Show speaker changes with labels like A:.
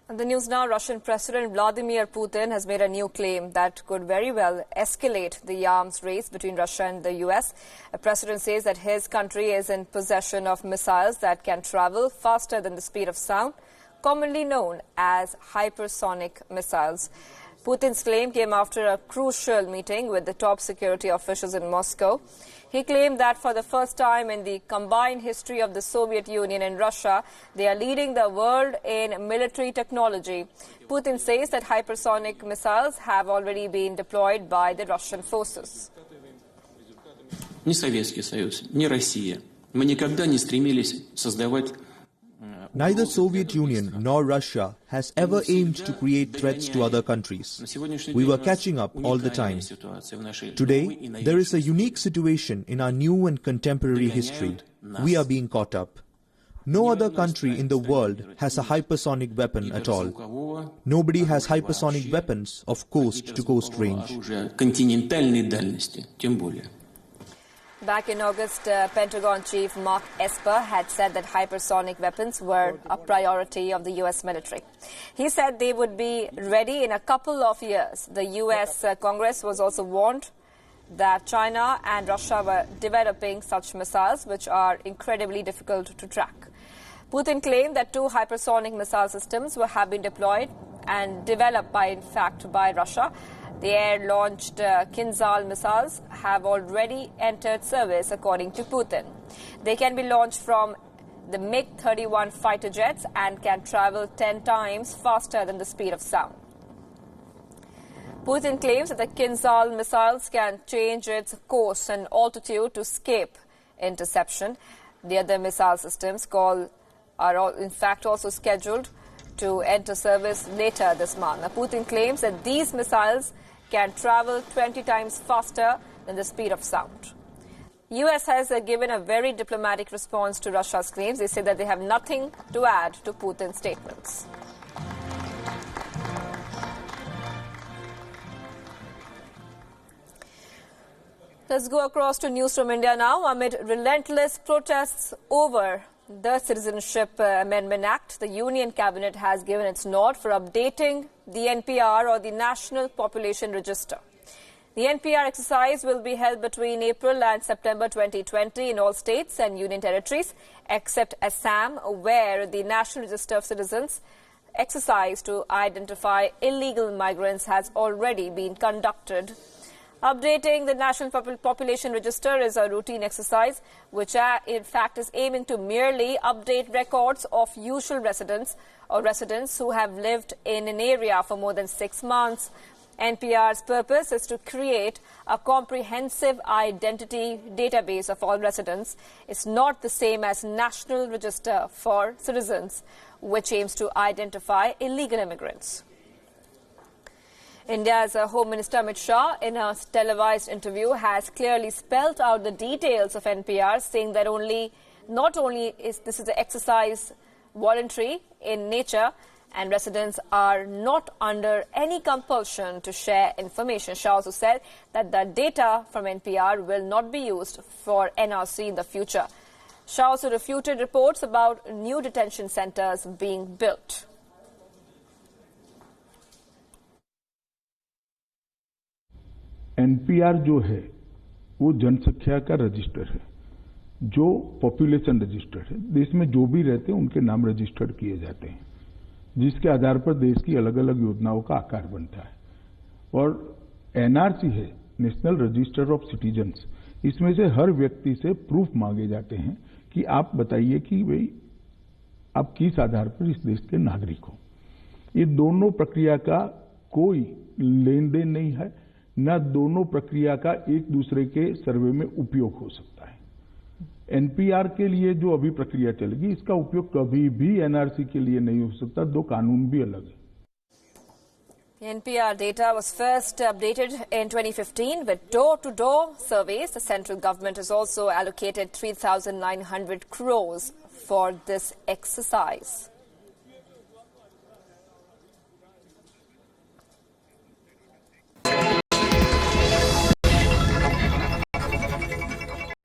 A: And the news now, Russian President Vladimir Putin has made a new claim that could very well escalate the arms race between Russia and the US. The president says that his country is in possession of missiles that can travel faster than the speed of sound, commonly known as hypersonic missiles. Putin's claim came after a crucial meeting with the top security officials in Moscow. He claimed that for the first time in the combined history of the Soviet Union and Russia, they are leading the world in military technology. Putin says that hypersonic missiles have already been deployed by the Russian forces.
B: Ни Советский Союз, ни Россия. Мы никогда не стремились создавать.
C: Neither Soviet Union nor Russia has ever aimed to create threats to other countries. We were catching up all the time. Today, there is a unique situation in our new and contemporary history. We are being caught up. No other country in the world has a hypersonic weapon at all. Nobody has hypersonic weapons of coast-to-coast range.
A: Back in August, Pentagon Chief Mark Esper had said that hypersonic weapons were a priority of the U.S. military. He said they would be ready in a couple of years. The U.S. Congress was also warned that China and Russia were developing such missiles, which are incredibly difficult to track. Putin claimed that 2 hypersonic missile systems have been deployed and developed by Russia. The air-launched Kinzhal missiles have already entered service, according to Putin. They can be launched from the MiG-31 fighter jets and can travel 10 times faster than the speed of sound. Putin claims that the Kinzhal missiles can change its course and altitude to escape interception. The other missile systems are in fact also scheduled to enter service later this month. Now, Putin claims that these missiles can travel 20 times faster than the speed of sound. U.S. has given a very diplomatic response to Russia's claims. They say that they have nothing to add to Putin's statements. Let's go across to news from India now. Amid relentless protests over the Citizenship Amendment Act, the Union Cabinet has given its nod for updating the NPR, or the National Population Register. The NPR exercise will be held between April and September 2020 in all states and union territories, except Assam, where the National Register of Citizens exercise to identify illegal migrants has already been conducted. Updating the National Population Register is a routine exercise which in fact is aiming to merely update records of usual residents or residents who have lived in an area for more than 6 months. NPR's purpose is to create a comprehensive identity database of all residents. It's not the same as National Register for Citizens, which aims to identify illegal immigrants. India's Home Minister Amit Shah, in a televised interview, has clearly spelled out the details of NPR, saying that not only is this the exercise voluntary in nature, and residents are not under any compulsion to share information. Shah also said that the data from NPR will not be used for NRC in the future. Shah also refuted reports about new detention centers being built.
D: NPR जो है वो जनसंख्या का register है, जो population register है। देश में जो भी रहते हैं उनके नाम रजिस्टर्ड किए जाते हैं, जिसके आधार पर देश की अलग अलग योजनाओं का आकार बनता है। और एनआरसी है, नेशनल रजिस्टर ऑफ सिटीजन्स। इसमें से हर व्यक्ति से प्रूफ मांगे जाते हैं कि आप बताइए कि भाई आप किस आधार पर इस देश के नागरिक हो। ये दोनों प्रक्रिया का कोई लेन देन नहीं है, न दोनों प्रक्रिया का एक दूसरे के सर्वे में उपयोग हो सकता है। एनपीआर के लिए जो अभी प्रक्रिया चलेगी, इसका उपयोग कभी भी एनआरसी के लिए नहीं हो सकता। दो कानून भी अलग है।
A: NPR data was first updated in 2015 with door-to-door surveys. The central government has also allocated 3,900 crores for this exercise.